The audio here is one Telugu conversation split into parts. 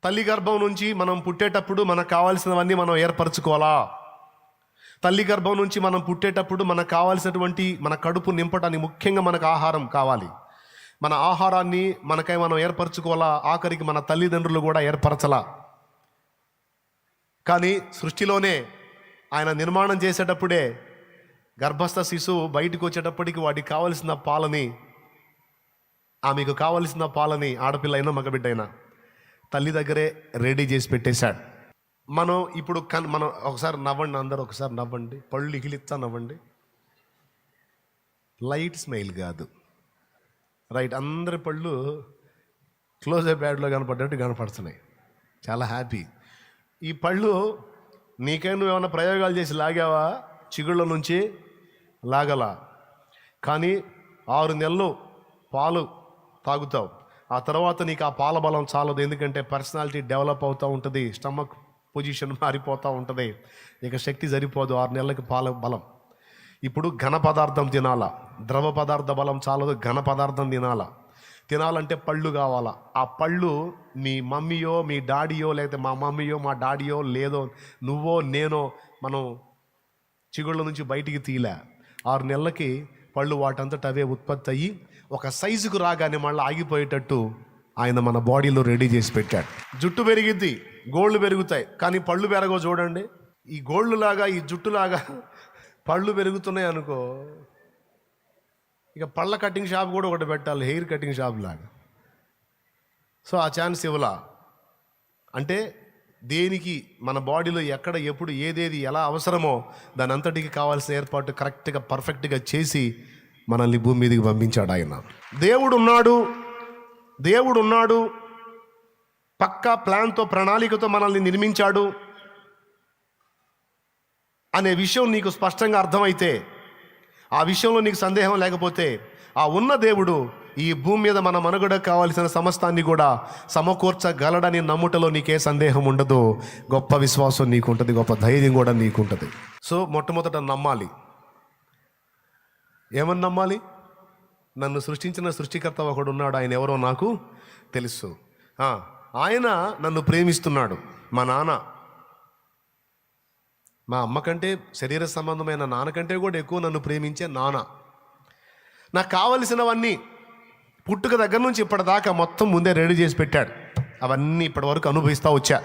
తల్లి గర్భం నుంచి మనం పుట్టేటప్పుడు మనకు కావాల్సినవన్నీ మనం ఏర్పరచుకోవాలా. తల్లి గర్భం నుంచి మనం పుట్టేటప్పుడు మనకు కావాల్సినటువంటి మన కడుపు నింపడానికి ముఖ్యంగా మనకు ఆహారం కావాలి. మన ఆహారాన్ని మనకై మనం ఏర్పరచుకోవాలా. ఆఖరికి మన తల్లిదండ్రులు కూడా ఏర్పరచలా. కానీ సృష్టిలోనే ఆయన నిర్మాణం చేసేటప్పుడే గర్భస్థ శిశువు బయటకు వచ్చేటప్పటికి వాడికి కావలసిన పాలని, ఆమెకు కావలసిన పాలని ఆడపిల్ల అయినా మగబిడ్డ అయినా తల్లి దగ్గరే రెడీ చేసి పెట్టేశాడు. మనం ఇప్పుడు మనం ఒకసారి నవ్వండి, అందరూ ఒకసారి నవ్వండి, పళ్ళు ఇగిలిస్తా నవ్వండి. లైట్ స్మైల్ కాదు, రైట్. అందరి పళ్ళు క్లోజ్ అప్ బ్యాడ్లో కనపడ్డట్టు కనపడుతున్నాయి. చాలా హ్యాపీ. ఈ పళ్ళు నీకై నువ్వు ఏమైనా ప్రయోగాలు చేసి లాగావా? చిగుళ్ళ నుంచి లాగలా. కానీ 6 నెలలు పాలు తాగుతావు. ఆ తర్వాత నీకు ఆ పాల బలం చాలదు. ఎందుకంటే పర్సనాలిటీ డెవలప్ అవుతూ ఉంటుంది, స్టమక్ పొజిషన్ మారిపోతూ ఉంటుంది, ఇక శక్తి సరిపోదు. 6 నెలలకి పాల బలం. ఇప్పుడు ఘన పదార్థం తినాలా. ద్రవ పదార్థ బలం చాలదు, ఘన పదార్థం తినాలంటే పళ్ళు కావాలా. ఆ పళ్ళు మీ మమ్మీయో మీ డాడీయో, లేకపోతే మా మమ్మీయో మా డాడీయో, లేదో నువ్వో నేనో మనం చిగుళ్ళ నుంచి బయటికి తీలే. 6 నెలలకి పళ్ళు వాటంతట అవే ఉత్పత్తి అయ్యి ఒక సైజుకు రాగానే మళ్ళీ ఆగిపోయేటట్టు ఆయన మన బాడీలో రెడీ చేసి పెట్టాడు. జుట్టు పెరిగిద్ది, గోళ్ళు పెరుగుతాయి, కానీ పళ్ళు పెరగవు. చూడండి, ఈ గోళ్ళు లాగా ఈ జుట్టులాగా పళ్ళు పెరుగుతున్నాయి అనుకో, ఇక పళ్ళ కటింగ్ షాప్ కూడా ఒకటి పెట్టాలి, హెయిర్ కటింగ్ షాప్ లాగా. సో ఆ ఛాన్స్ ఇవ్వలా. అంటే దేనికి మన బాడీలో ఎక్కడ ఎప్పుడు ఏదేది ఎలా అవసరమో దాని అంతటికి కావాల్సిన ఏర్పాటు కరెక్ట్గా పర్ఫెక్ట్గా చేసి మనల్ని భూమి మీదకి పంపించాడు ఆయన. దేవుడు ఉన్నాడు, పక్కా ప్లాన్తో ప్రణాళికతో మనల్ని నిర్మించాడు అనే విషయం నీకు స్పష్టంగా అర్థమైతే, ఆ విషయంలో నీకు సందేహం లేకపోతే, ఆ ఉన్న దేవుడు ఈ భూమి మీద మన మనుగడకు కావాల్సిన సమస్తాన్ని కూడా సమకూర్చగలడని నమ్ముటలో నీకే సందేహం ఉండదు. గొప్ప విశ్వాసం నీకుంటుంది, గొప్ప ధైర్యం కూడా నీకుంటుంది. సో మొట్టమొదట నమ్మాలి. ఏమని నమ్మాలి? నన్ను సృష్టించిన సృష్టికర్త ఒకడు ఉన్నాడు, ఆయన ఎవరో నాకు తెలుసు. ఆయన నన్ను ప్రేమిస్తున్నాడు. మా నాన్న, మా అమ్మ కంటే, శరీర సంబంధమైన నాన్న కంటే కూడా ఎక్కువ నన్ను ప్రేమించే నాన్న. నాకు కావలసినవన్నీ పుట్టుక దగ్గర నుంచి ఇప్పటిదాకా మొత్తం ముందే రెడీ చేసి పెట్టాడు. అవన్నీ ఇప్పటి వరకు అనుభవిస్తూ వచ్చా.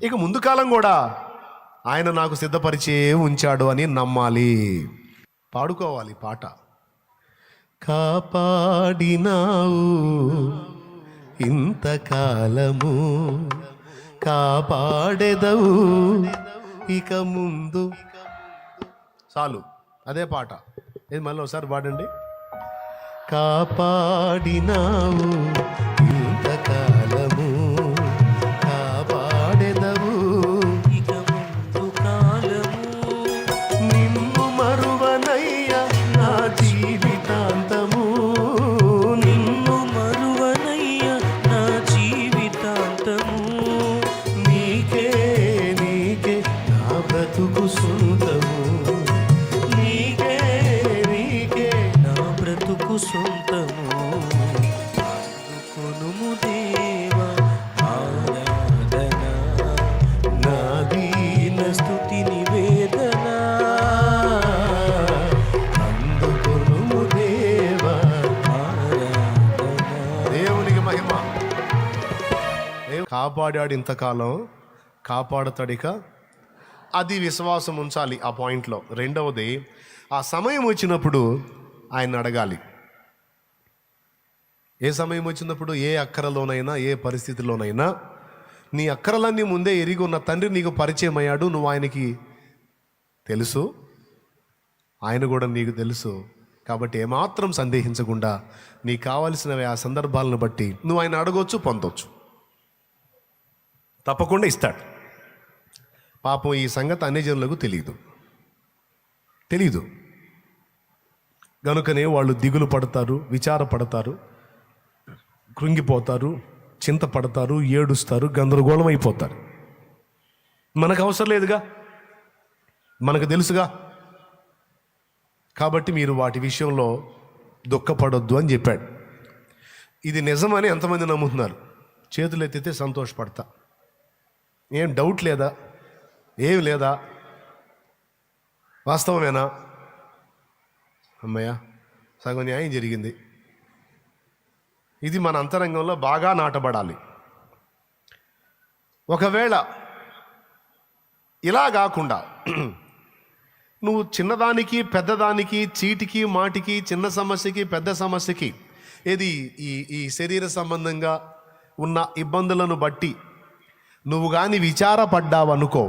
ఇక ముందు కాలం కూడా ఆయన నాకు సిద్ధపరిచే ఉంచాడు అని నమ్మాలి. పాడుకోవాలి పాట. కాపాడినావు ఇంతకాలము, కాపాడెదవు ఇక ముందు. చాలు, అదే పాట. ఇది మళ్ళీ ఒకసారి పాడండి. కాపాడినావు ఇంతకాలము, కాపాడెదవు ఇక ముందు కాలము, నిన్ను మరువనయ్యా నా జీవితాంతము, నిన్ను మరువనయ్యా నా జీవితాంతము, నీకే నా బ్రతుకు సొంతము, సొంతము. అందుకొనుము దేవా ఆరాధన, నా దీన స్తుతి నివేదన. అందుకొనుము దేవా ఆరాధన. దేవునికి మహిమ. కాపాడాడు ఇంతకాలం, కాపాడతాడిక. అది విశ్వాసం ఉంచాలి ఆ పాయింట్లో. రెండవది, ఆ సమయం వచ్చినప్పుడు ఆయన అడగాలి. ఏ సమయం వచ్చినప్పుడు, ఏ అక్కరలోనైనా, ఏ పరిస్థితిలోనైనా నీ అక్కరలన్నీ ముందే ఎరిగి ఉన్న తండ్రి నీకు పరిచయం అయ్యాడు. నువ్వు ఆయనకి తెలుసు, ఆయన కూడా నీకు తెలుసు. కాబట్టి ఏమాత్రం సందేహించకుండా నీకు కావలసినవి ఆ సందర్భాలను బట్టి నువ్వు ఆయన అడగొచ్చు, పొందొచ్చు. తప్పకుండా ఇస్తాడు. పాపం ఈ సంగతి అన్ని జనులకు తెలీదు గనుకనే వాళ్ళు దిగులు పడతారు, విచారపడతారు, కృంగిపోతారు, చింతపడతారు, ఏడుస్తారు, గందరగోళం అయిపోతారు. మనకు అవసరం లేదుగా, మనకు తెలుసుగా. కాబట్టి మీరు వాటి విషయంలో దుఃఖపడొద్దు అని చెప్పాడు. ఇది నిజమని ఎంతమంది నమ్ముతున్నారు? చేతులు ఎత్తితే సంతోషపడతా. ఏం డౌట్ లేదా? ఏం లేదా? వాస్తవమేనా? అమ్మయ్య, సగం న్యాయం జరిగింది. ఇది మన అంతరంగంలో బాగా నాటబడాలి. ఒకవేళ ఇలా కాకుండా నువ్వు చిన్నదానికి పెద్దదానికి, చీటికి మాటికి, చిన్న సమస్యకి పెద్ద సమస్యకి, ఏది ఈ శరీర సంబంధంగా ఉన్న ఇబ్బందులను బట్టి నువ్వు కానీ విచారపడ్డావనుకో,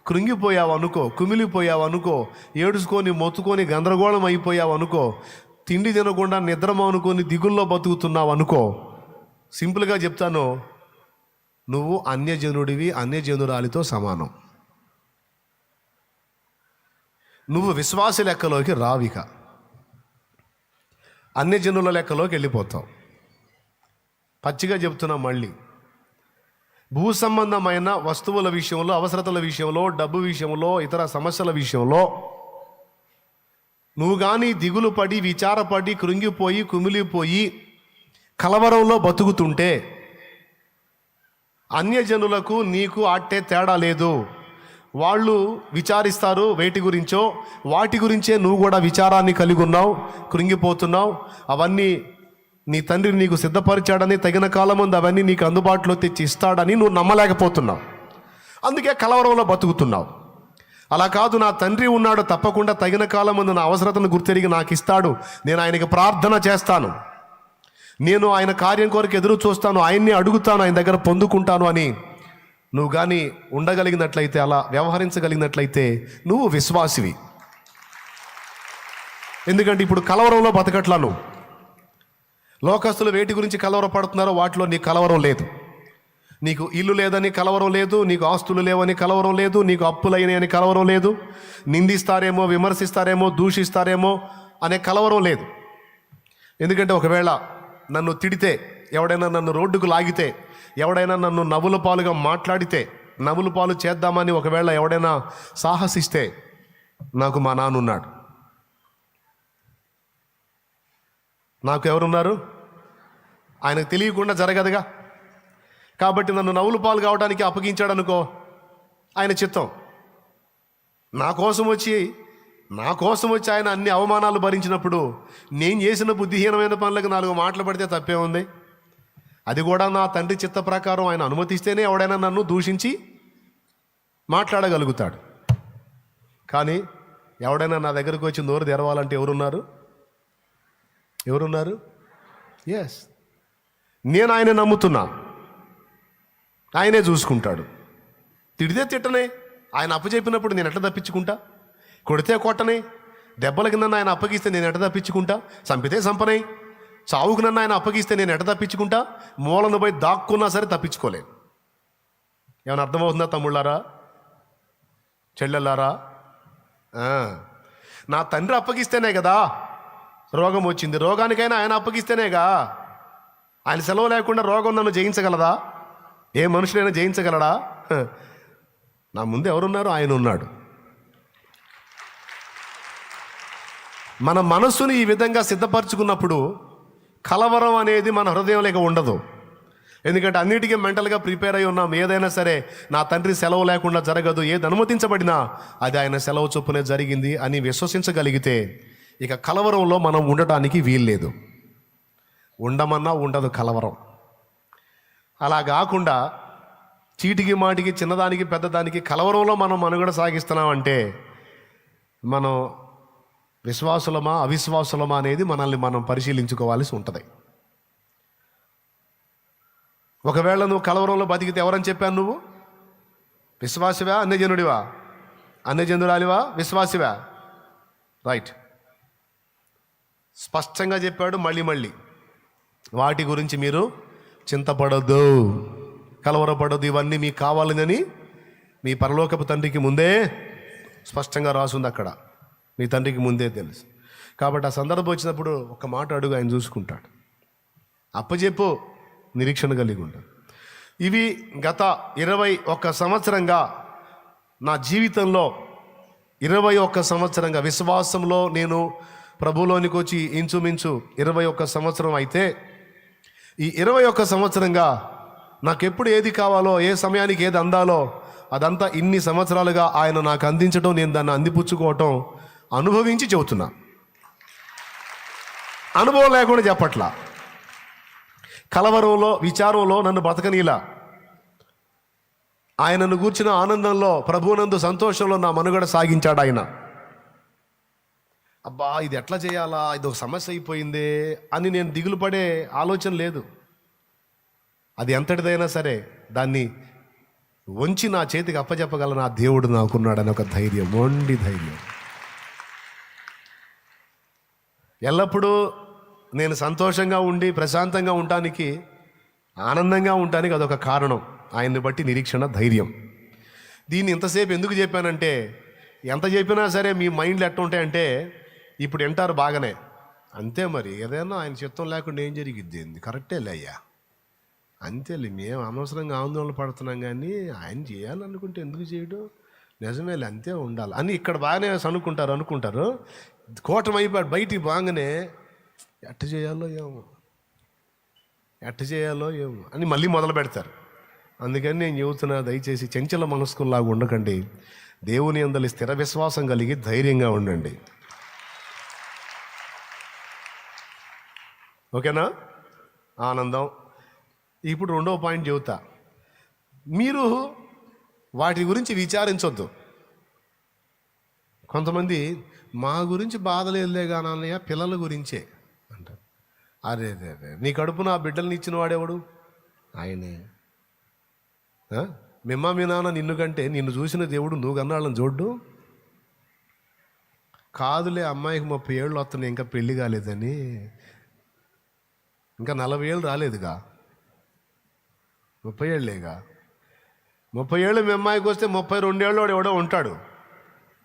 కృంగిపోయావనుకో, కుమిలిపోయావనుకో, ఏడుచుకొని మొత్తుకొని గందరగోళం అయిపోయావనుకో, తిండి తినకుండా నిద్రమానుకొని దిగుల్లో బతుకుతున్నావు అనుకో, సింపుల్గా చెప్తాను, నువ్వు అన్యజనుడివి, అన్యజనురాలితో సమానం. నువ్వు విశ్వాస లెక్కలోకి రావిక, అన్యజనుల లెక్కలోకి వెళ్ళిపోతావు. పచ్చిగా చెప్తున్నా మళ్ళీ, భూ సంబంధమైన వస్తువుల విషయంలో, అవసరతల విషయంలో, డబ్బు విషయంలో, ఇతర సమస్యల విషయంలో నువ్వు కానీ దిగులు పడి, విచారపడి, కృంగిపోయి, కుమిలిపోయి, కలవరంలో బతుకుతుంటే అన్యజనులకు నీకు అట్టే తేడా లేదు. వాళ్ళు విచారిస్తారు వేటి గురించో, వాటి గురించే నువ్వు కూడా విచారాన్ని కలిగి ఉన్నావు, కృంగిపోతున్నావు. అవన్నీ నీ తండ్రి నీకు సిద్ధపరిచాడని, తగిన కాలం ముందు అవన్నీ నీకు అందుబాటులో తెచ్చి ఇస్తాడని నువ్వు నమ్మలేకపోతున్నావు. అందుకే కలవరంలో బతుకుతున్నావు. అలా కాదు, నా తండ్రి ఉన్నాడు, తప్పకుండా తగిన కాలం ముందు నా అవసరతను గుర్తెరిగి నాకు ఇస్తాడు, నేను ఆయనకి ప్రార్థన చేస్తాను, నేను ఆయన కార్యం కొరకు ఎదురు చూస్తాను, ఆయన్ని అడుగుతాను, ఆయన దగ్గర పొందుకుంటాను అని నువ్వు కానీ ఉండగలిగినట్లయితే, అలా వ్యవహరించగలిగినట్లయితే నువ్వు విశ్వాసివి. ఎందుకంటే ఇప్పుడు కలవరంలో బతకట్లా నువ్వు. లోకస్తులు వేటి గురించి కలవరపడుతున్నారో వాటిలో నీ కలవరం లేదు. నీకు ఇల్లు లేదని కలవరం లేదు, నీకు ఆస్తులు లేవని కలవరం లేదు, నీకు అప్పులైనని కలవరం లేదు, నిందిస్తారేమో, విమర్శిస్తారేమో, దూషిస్తారేమో అనే కలవరం లేదు. ఎందుకంటే ఒకవేళ నన్ను తిడితే, ఎవడైనా నన్ను రోడ్డుకు లాగితే, ఎవడైనా నన్ను నవ్వుల పాలుగా మాట్లాడితే, నవ్వుల పాలు చేద్దామని ఒకవేళ ఎవడైనా సాహసిస్తే, నాకు మా నాన్న ఉన్నాడు. నాకు ఎవరున్నారు? ఆయనకు తెలియకుండా జరగదుగా. కాబట్టి నన్ను నవ్వుల పాలు కావడానికి అప్పగించాడు అనుకో, ఆయన చిత్తం. నా కోసం వచ్చి ఆయన అన్ని అవమానాలు భరించినప్పుడు నేను చేసిన బుద్ధిహీనమైన పనులకు 4 మాటలు పడితే తప్పే ఉంది. అది కూడా నా తండ్రి చిత్త ప్రకారం ఆయన అనుమతిస్తేనే ఎవడైనా నన్ను దూషించి మాట్లాడగలుగుతాడు. కానీ ఎవడైనా నా దగ్గరకు వచ్చి నోరు తెరవాలంటే ఎవరున్నారు? ఎస్, నేను ఆయన నమ్ముతున్నా, ఆయనే చూసుకుంటాడు. తిడితే తిట్టనే, ఆయన అప్పచెప్పినప్పుడు నేను ఎట్లా తప్పించుకుంటా? కొడితే కొట్టనే, దెబ్బలకి నన్ను ఆయన అప్పగిస్తే నేను ఎట్లా తప్పించుకుంటా? చంపితే చంపనే, చావుకు నన్ను ఆయన అప్పగిస్తే నేను ఎట్లా తప్పించుకుంటా? మూలను పోయి దాక్కున్నా సరే తప్పించుకోలేను. ఏమైనా అర్థమవుతుందా తమ్ముళ్ళారా, చెల్లెళ్ళారా? నా తండ్రి అప్పగిస్తేనే కదా రోగం వచ్చింది. రోగానికైనా ఆయన అప్పగిస్తేనేగా. ఆయన సెలవు లేకుండా రోగం నన్ను జయించగలదా? ఏ మనుషులైనా జయించగలడా? నా ముందు ఎవరున్నారు? ఆయన ఉన్నాడు. మన మనస్సుని ఈ విధంగా సిద్ధపరచుకున్నప్పుడు కలవరం అనేది మన హృదయంలో ఉండదు. ఎందుకంటే అన్నిటికీ మెంటల్గా ప్రిపేర్ అయి ఉన్నాం. ఏదైనా సరే నా తండ్రి సెలవు లేకుండా జరగదు, ఏది అనుమతించబడినా అది ఆయన సెలవు చొప్పునే జరిగింది అని విశ్వసించగలిగితే ఇక కలవరంలో మనం ఉండటానికి వీల్లేదు. ఉండమన్నా ఉండదు కలవరం. అలా కాకుండా చీటికి మాటికి, చిన్నదానికి పెద్దదానికి కలవరంలో మనం మనుగడ సాగిస్తున్నామంటే మనం విశ్వాసులమా అవిశ్వాసులమా అనేది మనల్ని మనం పరిశీలించుకోవాల్సి ఉంటుంది. ఒకవేళ నువ్వు కలవరంలో బతికితే ఎవరని చెప్పాను? నువ్వు విశ్వాసివా, అన్యజనుడివా? అన్యజనురాలివా, విశ్వాసివా? రైట్. స్పష్టంగా చెప్పాడు మళ్ళీ వాటి గురించి మీరు చింతపడొద్దు, కలవరపడొద్దు, ఇవన్నీ మీకు కావాలని మీ పరలోకపు తండ్రికి ముందే స్పష్టంగా రాసుంది. అక్కడ మీ తండ్రికి ముందే తెలుసు. కాబట్టి ఆ సందర్భం వచ్చినప్పుడు ఒక మాట అడుగు, ఆయన చూసుకుంటాడు. అప్పచెప్పు, నిరీక్షణ కలిగి ఉంటాడు. ఇవి గత 21 సంవత్సరంగా నా జీవితంలో 21 సంవత్సరంగా విశ్వాసంలో నేను ప్రభులోనికి వచ్చి ఇంచుమించు 21 సంవత్సరం అయితే, ఈ 21 సంవత్సరంగా నాకెప్పుడు ఏది కావాలో, ఏ సమయానికి ఏది అందాలో అదంతా ఇన్ని సంవత్సరాలుగా ఆయన నాకు అందించడం, నేను దాన్ని అందిపుచ్చుకోవటం అనుభవించి చెబుతున్నా. అనుభవం లేకుండా చెప్పట్లా. కలవరంలో, విచారంలో నన్ను బతకనీలా. ఆయనను గూర్చిన ఆనందంలో, ప్రభువునందు సంతోషంలో నా మనుగడ సాగించాడు ఆయన. అబ్బా ఇది ఎట్లా చేయాలా, ఇది ఒక సమస్య అయిపోయిందే అని నేను దిగులు పడే ఆలోచన లేదు. అది ఎంతటిదైనా సరే దాన్ని వంచి నా చేతికి అప్పచెప్పగల నా దేవుడు నాకున్నాడని ఒక ధైర్యం, మొండి ధైర్యం. ఎల్లప్పుడూ నేను సంతోషంగా ఉండి ప్రశాంతంగా ఉండటానికి, ఆనందంగా ఉండటానికి అదొక కారణం. ఆయన్ని బట్టి నిరీక్షణ, ధైర్యం. దీన్ని ఇంతసేపు ఎందుకు చెప్పానంటే, ఎంత చెప్పినా సరే మీ మైండ్లు ఎట్లా ఉంటాయంటే, ఇప్పుడు వింటారు బాగానే, అంతే మరి ఏదైనా ఆయన చిత్తం లేకుండా ఏం జరిగిద్ది, కరెక్టే అయ్యా, అంతేలే, మేము అనవసరంగా ఆందోళన పడుతున్నాం, కానీ ఆయన చేయాలనుకుంటే ఎందుకు చేయడం, నిజమేలే అంతే ఉండాలి అని ఇక్కడ బాగానే అనుకుంటారు. కూటమి అయిపోయాడు, బయటికి బాగానే ఎట్ట చేయాలో ఏమో అని మళ్ళీ మొదలు పెడతారు. అందుకని నేను చెబుతున్నా, దయచేసి చంచల మనస్కుల్లాగా ఉండకండి. దేవుని యందలి స్థిర విశ్వాసం కలిగి ధైర్యంగా ఉండండి. ఓకేనా? ఆనందం. ఇప్పుడు రెండవ పాయింట్ చెబుతా. మీరు వాటి గురించి విచారించొద్దు. కొంతమంది మా గురించి బాధలేదులే కానన్నయ్య, పిల్లల గురించే అంటారు. అరే నీ కడుపున ఆ బిడ్డల్ని ఇచ్చిన వాడెవడు? ఆయనే. మిమ్మ మీ నాన్న నిన్ను కంటే నిన్ను చూసిన దేవుడు నువ్వు కన్నాళ్ళని చూడ్డు. కాదులే అమ్మాయికి 30 ఏళ్ళు వస్తున్నాయి, ఇంకా పెళ్ళి కాలేదని, ఇంకా 40 ఏళ్ళు రాలేదుగా, 30 ఏళ్ళేగా. 30 ఏళ్ళు మీ అమ్మాయికి వస్తే 32 ఏళ్ళు వాడు ఎవడో ఉంటాడు,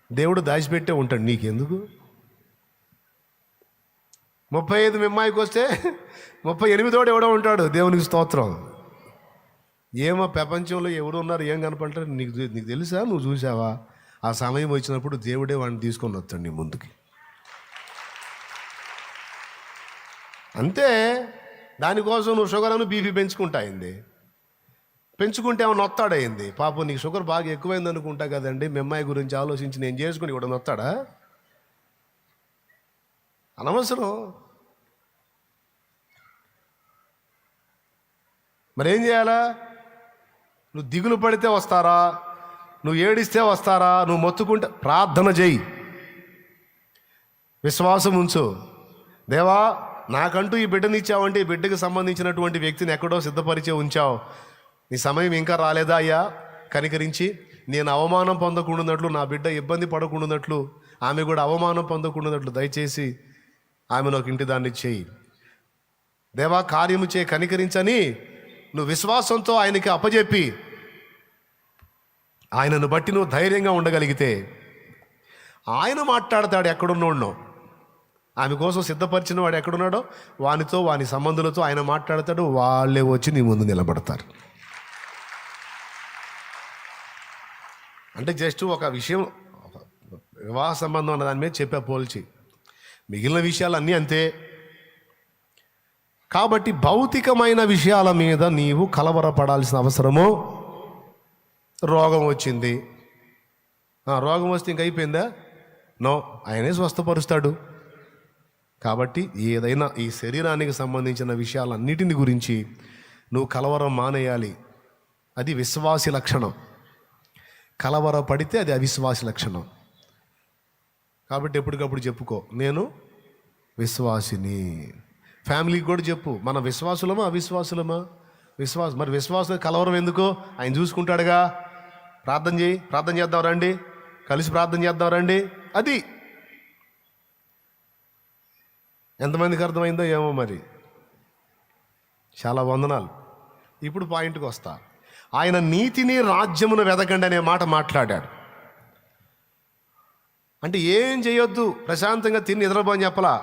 దేవుడు దాచిపెట్టే ఉంటాడు. నీకెందుకు? 35 మీ అమ్మాయికి వస్తే 38 ఎవడో ఉంటాడు, దేవునికి స్తోత్రం. ఏమో ప్రపంచంలో ఎవరు ఉన్నారు, ఏం కనపడతారు నీకు తెలుసా? నువ్వు చూసావా? ఆ సమయం వచ్చినప్పుడు దేవుడే వాడిని తీసుకొని వస్తాడు నీ ముందుకి. అంతే. దానికోసం నువ్వు షుగర్ అని బీపీ పెంచుకుంటాయింది. పెంచుకుంటే ఏమన్నా నొత్తాడయింది. పాపం నీకు షుగర్ బాగా ఎక్కువైంది అనుకుంటా కదండి, మీ అమ్మాయి గురించి ఆలోచించి నేను చేసుకుని కూడా నొత్తాడా? అనవసరం. మరేం చేయాలా? నువ్వు దిగులు పడితే వస్తారా, నువ్వు ఏడిస్తే వస్తారా, నువ్వు మొత్తుకుంటే ప్రార్థన చేయి, విశ్వాసం ఉంచు. దేవా నాకంటూ ఈ బిడ్డనిచ్చావంటే ఈ బిడ్డకు సంబంధించినటువంటి వ్యక్తిని ఎక్కడో సిద్ధపరిచే ఉంచావు, నీ సమయం ఇంకా రాలేదా అయ్యా, కనికరించి నేను అవమానం పొందకుండానట్లు, నా బిడ్డ ఇబ్బంది పడకుండానట్లు, ఆమె కూడా అవమానం పొందకుండానట్లు దయచేసి ఆమెను ఒక ఇంటి దాన్ని చేయి. దేవా కార్యము చేయి, కనికరించని నువ్వు విశ్వాసంతో ఆయనకి అప్పజెప్పి ఆయనను బట్టి నువ్వు ధైర్యంగా ఉండగలిగితే ఆయన మాట్లాడతాడు. ఎక్కడున్నాడో ఆమె కోసం సిద్ధపరిచిన వాడు ఎక్కడున్నాడో వానితో, వాని సంబంధులతో ఆయన మాట్లాడతాడు. వాళ్ళే వచ్చి నీ ముందు నిలబడతారు. అంటే జస్ట్ ఒక విషయం, వివాహ సంబంధం అన్న దాని మీద చెప్పా పోల్చి, మిగిలిన విషయాలు అన్నీ అంతే. కాబట్టి భౌతికమైన విషయాల మీద నీవు కలవరపడాల్సిన అవసరము. రోగం వచ్చింది, రోగం వస్తే ఇంక అయిపోయిందా? నో, ఆయనే స్వస్థపరుస్తాడు. కాబట్టి ఏదైనా ఈ శరీరానికి సంబంధించిన విషయాలన్నిటిని గురించి నువ్వు కలవరం మానేయాలి. అది విశ్వాసి లక్షణం. కలవర పడితే అది అవిశ్వాసి లక్షణం. కాబట్టి ఎప్పటికప్పుడు చెప్పుకో, నేను విశ్వాసిని. ఫ్యామిలీకి కూడా చెప్పు, మన విశ్వాసులమా అవిశ్వాసులమా? విశ్వాసం. మరి విశ్వాసం కలవరం ఎందుకు? ఆయన చూసుకుంటాడుగా. ప్రార్థన చేయి, ప్రార్థన చేద్దాం రండి, కలిసి ప్రార్థన చేద్దాం రండి. అది ఎంతమందికి అర్థమైందో ఏమో మరి. చాలా వందనాలు. ఇప్పుడు పాయింట్కి వస్తా. ఆయన నీతిని రాజ్యమును వెదకండి అనే మాట మాట్లాడాడు. అంటే ఏం చేయొద్దు, ప్రశాంతంగా తిని నిద్రపోని చెప్పలా.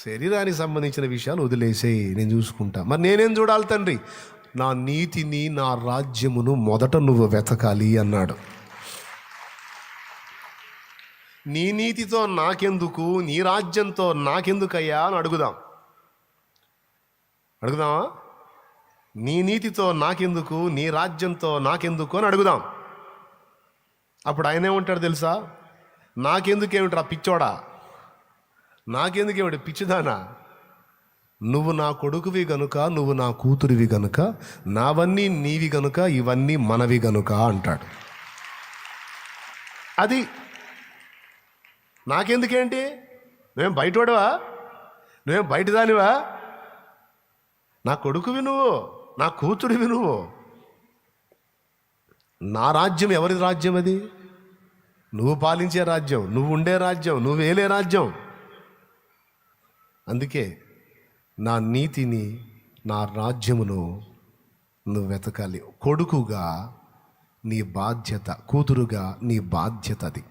శరీరానికి సంబంధించిన విషయాలు వదిలేసేయి, నేను చూసుకుంటా. మరి నేనేం చూడాలి తండ్రి? నా నీతిని, నా రాజ్యమును మొదట నువ్వు వెతకాలి అన్నాడు. నీ నీతితో నాకెందుకు, నీ రాజ్యంతో నాకెందుకయ్యా అని అడుగుదామా? నీ నీతితో నాకెందుకు, నీ రాజ్యంతో నాకెందుకు అని అడుగుదాం. అప్పుడు ఆయన ఏమంటాడు తెలుసా? నాకెందుకేమిట్రా పిచ్చోడా, నాకెందుకేమిటి పిచ్చిదానా, నువ్వు నా కొడుకువి గనుక, నువ్వు నా కూతురివి గనుక, నావన్నీ నీవి గనుక, ఇవన్నీ మనవి గనుక అంటాడు. అది నాకెందుకేంటి, నువ్వేం బయటవాడువా, నువ్వేం బయట దానివా, నా కొడుకువి నువ్వు, నా కూతురివి నువ్వు. నా రాజ్యం ఎవరి రాజ్యం? అది నువ్వు పాలించే రాజ్యం, నువ్వు ఉండే రాజ్యం, నువ్వు ఏలే రాజ్యం. అందుకే నా నీతిని, నా రాజ్యమును నువ్వు వెతకాలి. కొడుకుగా నీ బాధ్యత, కూతురుగా నీ బాధ్యత అది.